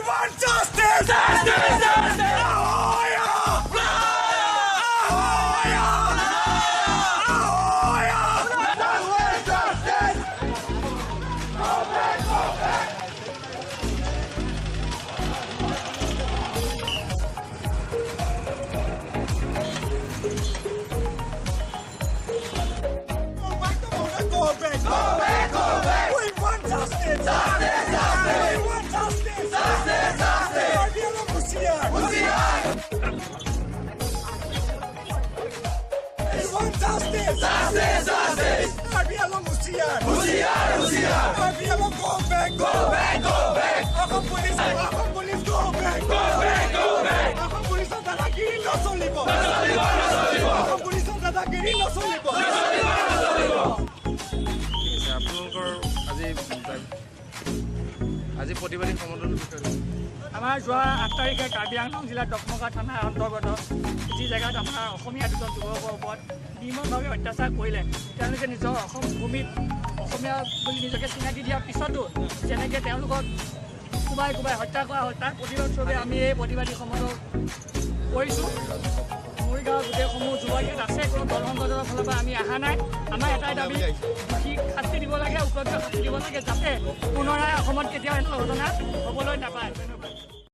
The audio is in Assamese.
want justice! Justice! Justice! Ahoya! Ahoya! Ahoya! Justice! Go back! Go back! Go back! Go back! Go back! We want justice! Justice! Justice! We want justice! Justice! Justice! Arbielo Musian! Musian! We want justice! Justice! Justice! Arbielo Musian! Musian! Musian! Arbielo go back! Go back! Go back! Ako police! Go back! Go back! Go back! Ako police ang dadagiri no solibo! No solibo! No solibo! Ako police ang dadagiri no solibo! No solibo! No solibo! আপোনালোকৰ আজি প্ৰতিবাদী সমদলৰ বিষয়ে আমাৰ যোৱা 8 তাৰিখে কাৰ্বি আংলং জিলাৰ ডকমকা থানাৰ অন্তৰ্গত যি জেগাত আমাৰ অসমীয়া দুজন যুৱকৰ ওপৰত নিৰ্মমভাৱে অত্যাচাৰ কৰিলে তেওঁলোকে নিজৰ অসম ভূমিত অসমীয়া বুলি নিজকে চিনাকি দিয়াৰ পিছতো যেনেকৈ তেওঁলোকক কোবাই কোবাই হত্যা কৰা হয় তাৰ প্ৰতিৰোধস্বৰূপে আমি এই প্ৰতিবাদী সমদল কৰিছোঁ। মৰিগাঁৱৰ গোটেইসমূহ যুৱক ইয়াত আছে, কোনো দল সংগঠনৰ ফালৰ পৰা আমি অহা নাই। আমাৰ এটাই দাবী, দোষীক শাস্তি দিব লাগে, উপযুক্ত শাস্তি দিব লাগে, যাতে পুনৰাই অসমত কেতিয়াও এনেকুৱা ঘটনা হ'বলৈ নাপায়।